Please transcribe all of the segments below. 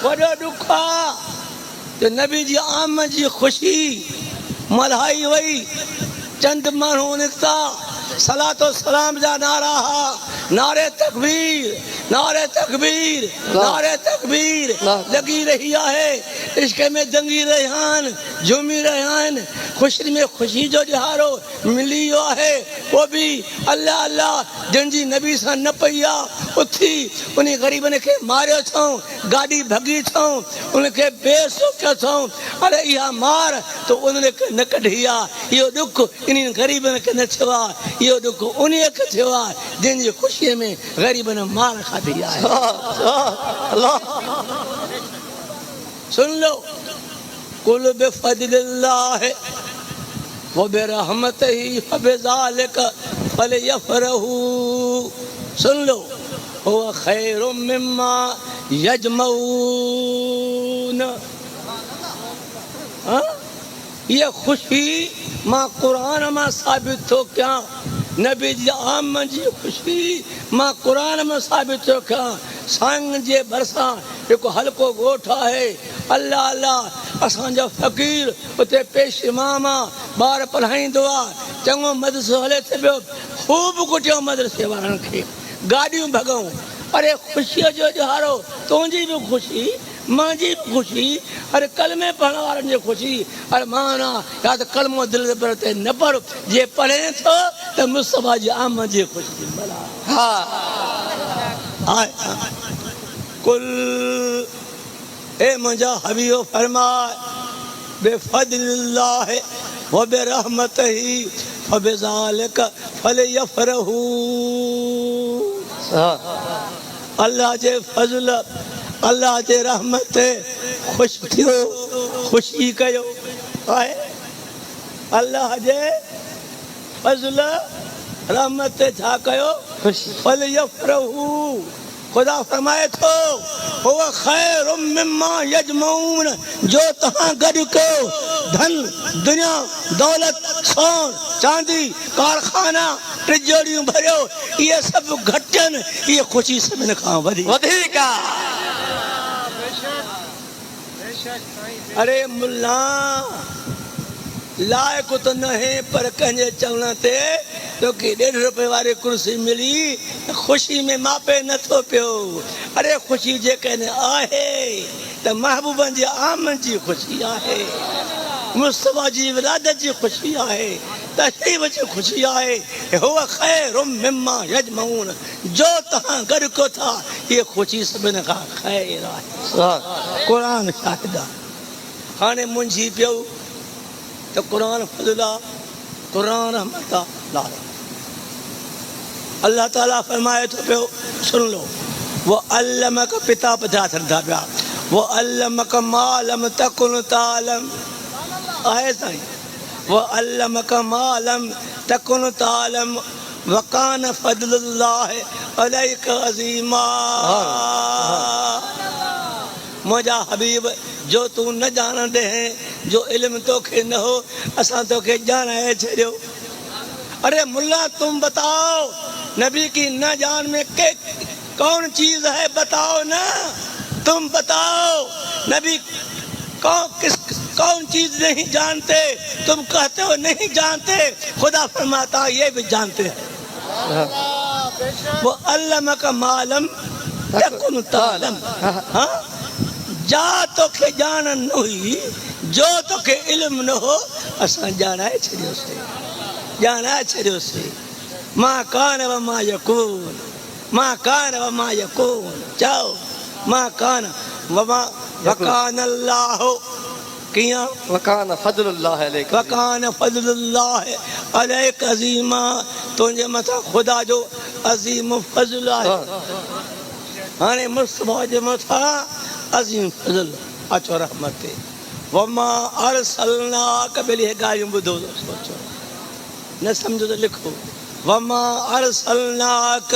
वॾो ॾुख आहे त नबी जी आमद जी ख़ुशी मल्हाई वई चंद माण्हू निकिता सलातो सलाम जा नारा हा नारे तकबीर नारे तकबीर नारे तकबीर लगी रही है इश्क में दंगी रहिया आहिनि झूमी रहिया आहिनि ख़ुशी में ख़ुशी जो ॾिहारो मिली वियो आहे वो बि अल्लाह अल्लाह जंहिंजी नबी सां न पई आहे उथी उन ग़रीबनि खे मारियो अथऊं गाॾी भॻी अथऊं उनखे बेसो कयो अथऊं अरे इहा मार त उनखे न कढी आहे इहो ॾुख इन्हनि ग़रीबनि खे न थियो आहे इहो ॾुख उन खे थियो आहे जंहिंजी ख़ुशीअ में ग़रीबनि मार खाधी आहे सुन लो कुल बिफज़लिल्लाह व बिरहमतिही फबिज़ालिक फलयफ़रहू सुन लो हुव खैरुम मिम्मा यजमऊन ये ख़ुशी मां क़ुरान मां साबित थो कयां नबी जी आमद जी ख़ुशी मां क़ुरान में साबित थो कयां सांग जे भरिसां हिकु हल्को ॻोठु आहे अल्लाह अल्लाह असांजो फ़क़ीर उते पेश इमाम आहे ॿार पढ़ाईंदो आहे चङो मदरसो हले थो पियो ख़ूब कुटियो मदरसे वारनि खे गाॾियूं भॻऊं अरे ख़ुशीअ जो ॾिहारो तुंहिंजी बि ख़ुशी मुंहिंजी बि ख़ुशी अरे कलमे पढ़ण वारनि जी ख़ुशी अरे माना या त कलमो दिलि पर ते न पढ़ जे पढ़े थो त मुस्तफ़ा जी आमद जी ख़ुशी भला हा कुल ए मुंहिंजा हबीबो फरमाए बिफज़लिल्लाह व बिरहमतिही फबिज़ालिक फलयफ़रहू अल्लाह जे फज़ल अल्लाह जे रहमत ख़ुशि थियो ख़ुशी कयो आहे अल्लाह जे फज़ल रहमत छा कयो फलयफ़रहू खुदा फरमाए थो हुव खैरुम मिम्मा यजमऊन जो तव्हां गॾु कयो धन दुनिया दौलत सोन चांदी कारखाना टिजोड़ियूं भरियो इहे सभु घटि आहिनि इहे ख़ुशी सभिनि खां वधीक अरे मुल्ला लाइक़ त न है पर कंहिंजे चवण ते तोखे 1.5 रुपए वारी कुर्सी मिली ख़ुशी में मापे नथो पियो अरे ख़ुशी जेकॾहिं आहे त महबूबनि जी आमद जी ख़ुशी आहे मुस्तफ़ा जी विलादत जी ख़ुशी आहे तशरीफ़ जी ख़ुशी आहे हुव खैरुम मिम्मा यजमऊन जो तव्हां गॾु कयो था इहे ख़ुशी सभिनि खां ख़ैर आहे क़ुरान शाहिद आहे हाणे मुंझी पियो तो कुरान फज़ला कुरान रहमत अल्लाह ताला फरमाए तो पियो सुन लो वो अल्लमक पिता पधा सरदा पिया वो अल्लमक मालम तकुन तालम आहे साईं वो अल्लमक मालम तकुन तालम वकान फज़लुल्लाह अलैका अज़ीमा मुझा हबीब जो तू न जानते हैं जो इल्म तोखे न हो असां तोखे जानाए छॾियो अरे मुल्ला तुम बताओ नबी की न जान में के कौन चीज है बताओ ना तुम बताओ नबी कौन चीज नहीं जानते तुम कहते हो नहीं जानते खुदा फरमाता ये भी जानते हैं वो अल्लम का मालम तकुन तालम हाँ जा तोखे ॼाण न हुई जो तोखे इल्म न हो असां ॼाणाए छॾियोसीं मां कान व मां यकून चओ मां कान वकान अल्लाह कीअं वकान फज़लुल्लाह अलैक अज़ीमा तुंहिंजे मथां ख़ुदा जो अज़ीम फज़ल आहे हाणे मुस्तफ़ा जे मथां अज़ीम फज़ल अचो रहमत वमा अरसलनाक पहले ॻाल्हियूं ॿुधो सोचो न सम्झो त लिखो वमा अरसलनाक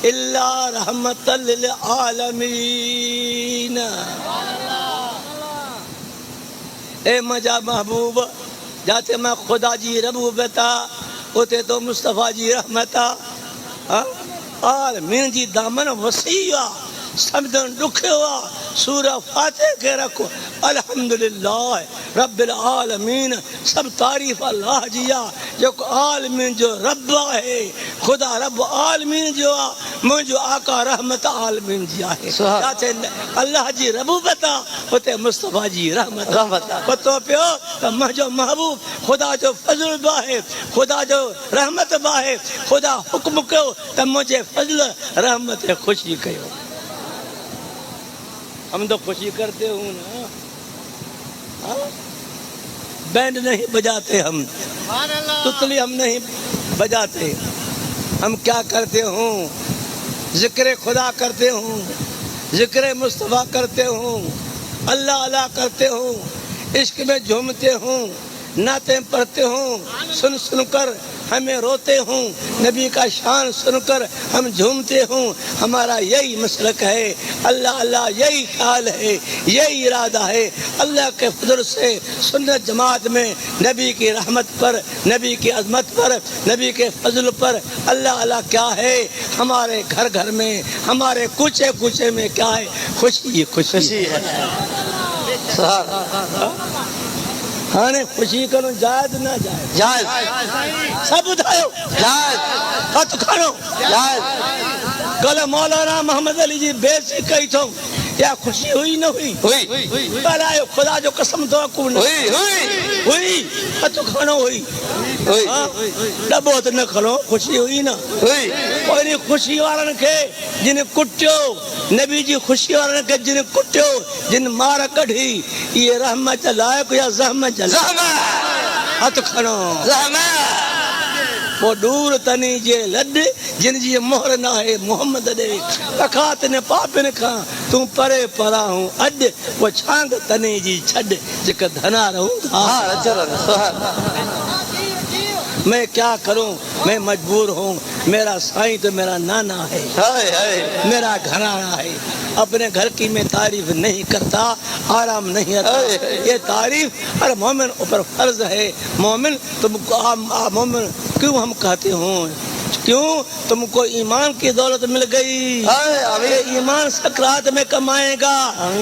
इल्ला रहमतल लिल आलमीन ए मुंहिंजा महबूब जाते मां ख़ुदा जी रबूबियत आहे उते तो मुस्तफ़ा जी रहमत आहे आलमीन जी दामन वसी आहे सम्झणु ॾुखियो आहे सूरह फातिहा के रखो। अल्हम्दुलिल्लाह रब्बिल आलमीन, सब तारीफ अल्लाह जी आ जो आलमीन जो रब है, खुदा रब आलमीन जो आ मुझो आका रहमत आलमीन जी आहे। जाते अल्लाह जी रबूबत आ उते मुस्तफा जी रहमत पतो पियो त मुझो महबूब खुदा जो फजल बि आहे, खुदा जो रहमत बि आहे। खुदा हुक्म कयो त मुझे फजल रहमत खुशी कयो। हम तो खुशी करते हूँ ना, बैंड नहीं बजाते हम, तुतली हम नहीं बजाते, हम क्या करते हूँ? जिक्र खुदा करते हूँ, जिक्र मुस्तफा करते हूँ, अल्लाह अल्लाह करते हूँ, इश्क में झूमते हूँ, नाते पढ़ते हूँ, सुन सुनकर हमें रोते हूँ, नबी का शान सुनकर हम झूमते हूँ। हमारा यही मसलक है, अल्लाह अल्लाह यही ख्याल है, यही इरादा है। अल्लाह के फजल से सुन्नत जमात में नबी की रहमत पर, नबी की अजमत पर, नबी के फजल पर अल्लाह अल्लाह क्या है। हमारे घर घर में, हमारे कुचे कुचे में क्या है? खुशी खुशी है। हाँ ने खुशी करो, जायज ना जायज? जायज। सब उठायो जायज, हथ खड़ो जायज। कल मौलाना मोहम्मद अली जी बेइज्जती कई थो, या खुशी हुई न हुई? हुई। आयो खुदा जो कसम तो हुई हुई हुई, हथ खड़ो हुई डबो त न खड़ो, खुशी हुई न हुई। और खुशी वारन के जिन कुटियो, नबी जी खुशी वारन के जिन कुटियो, जिन मार कढी, ये रहमत लायक या ज़हमत? हथ खड़ो वो दूर तनी जे लड, जिन जी मोहर ना है मोहम्मद दे। तखात ने पापिन खां तू परे परा हूँ अड, वो छांग तनी जी छड जिक धना रहूं। मैं क्या करूं, मैं मजबूर हूँ। मेरा साईं तो मेरा नाना है, मेरा घराना है। अपने घर की मैं तारीफ नहीं करता, आराम नहीं आता। ये तारीफ हर मोमिन ऊपर फर्ज है। मोमिन तुमको मोमिन क्यों हम कहते हैं? क्यों? तुमको ईमान की दौलत मिल गई। ये ईमान सकरात में कमाएगा।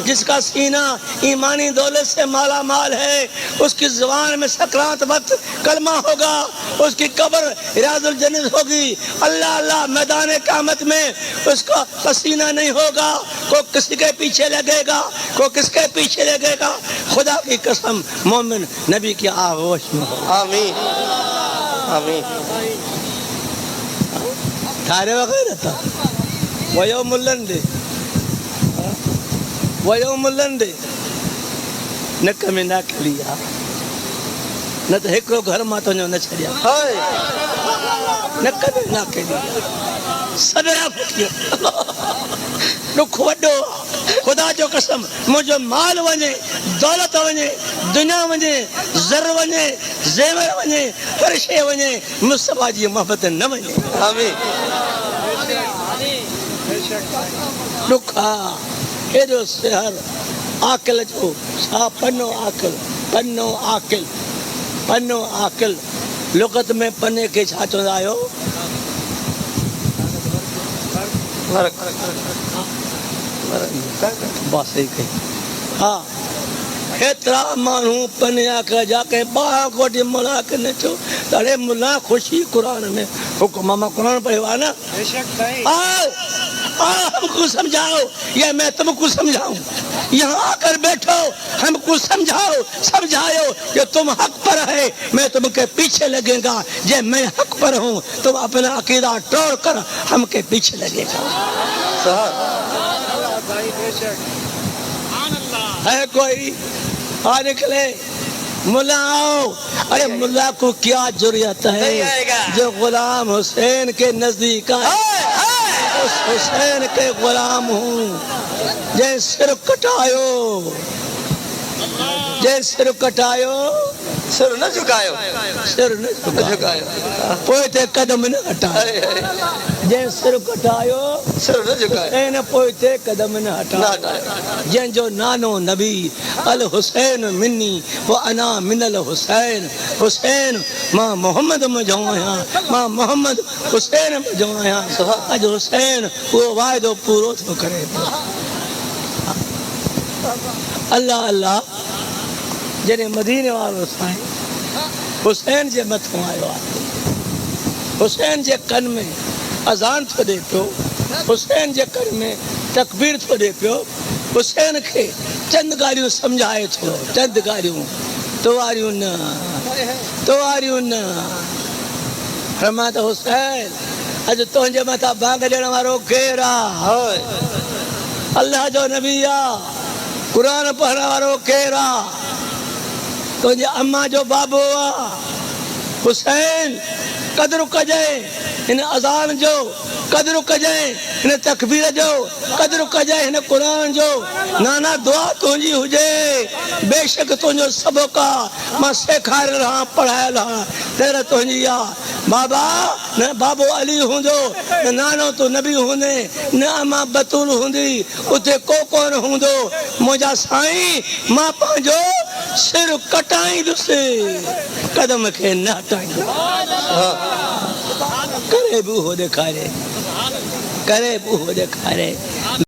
जिसका सीना ईमानी दौलत से माला माल है, उसकी जुबान में सकरात वक्त कलमा होगा, उसकी कब्र रियाजुल जन्नत होगी। अल्लाह अल्लाह मैदान क़यामत में उसका पसीना नहीं होगा। को किसी के पीछे लगेगा, को किसके पीछे लगेगा। खुदा की कसम मोमिन नबी की आगोश में। आमीन आमीन। थारे वगैरह था वयो मुल्लंदे न कमी ना लिया, न तो हिकिड़ो घर मां तो न छड़िया, न कमी ना लिया। सदरा फुटियो दुख वॾो। खुदा जो कसम मुझो माल वञे, दौलत वञे, दुनिया वञे, ज़र वञे, ज़ेवर वञे, हर शइ वञे, मुस्तफा जी मोहब्बत न वञे। आमीन। दुख हेॾो शहर आकिल जो छा पन्नो आकिल, पन्नो आकिल, पन्नो आकिल। लुगत में पन्ने के छा चवंदा आहियो? बस ही कही। हाँ हेतरा मानू पन्या का जाके बाह कोटी मुला के न चो तड़े मुला खुशी कुरान में हुक्म मामा कुरान पढ़े हुआ ना। हमको समझाओ या मैं तुमको समझाऊं? यहाँ आकर बैठो, हमको समझाओ, समझाओ कि तुम हक पर है, मैं तुमके पीछे लगेगा। जे मैं हक पर हूँ तुम अपना अकीदा तोड़ कर हमके पीछे लगेगा। है कोई आ निकले मुल्ला आओ। अरे मुल्ला को क्या जरूरत है जो गुलाम हुसैन के नजदीक आए। उस हुसैन के गुलाम हूँ। जै सिर कटायो, जै सिर कटायो, सिर न झुकायो, सिर न झुकायो, पोइ ते कदम न हटायो। जै सिर कटायो, सिर न झुकायो, ऐं पोइ ते कदम न हटायो। जंहिंजो नानो नबी अल हुसैन मिनी वो अना मिनल हुसैन। हुसैन मां मोहम्मद मुंहिंजो आहियां, मां मोहम्मद हुसैन मुंहिंजो आहियां। अॼु हुसैन उहो वाइदो पूरो थो करे। अल्लाह अल्लाह जॾहिं मदीने वारो साईं हुसैन जे मथां आयो आहे, हुसैन जे कन में अज़ान थो ॾे पियो, हुसैन जे कन में तकबीर थो ॾे पियो, हुसैन खे चंद ॻाल्हियूं सम्झाए थो, चंद ॻाल्हियूं तुवारियूं न फरमा त हुसैन अॼु तुंहिंजे मथां भांग ॾियण वारो केरु आहे? अल्लाह जो नबी आहे। क़ुरान पढ़ण वारो केरु आहे? तुंहिंजे अम्मा जो बाबो आहे। हुसैन क़दुरु कजांइ हिन अज़ान जो, क़दुरु कजांइ हिन तकबीर जो, क़दुरु कजांइ हिन क़ुरान जो। नाना दुआ तुंहिंजी हुजे, बेशक तुंहिंजो सबक़ आहे, मां सेखारियल आहियां, पढ़ायल आहियां, तेर तुंहिंजी आहे। बाबा न बाबो अली हूंदो, न नानो तूं नबी हूंदे, न अम्मा बतूल हूंदी, उते को कोन हूंदो। मुंहिंजा साईं मां पंहिंजो सिर कटाईंदुसि, कदम खे न हटाईंदुसि। करे बि उहो ॾेखारे, करे बि उहो ॾेखारे।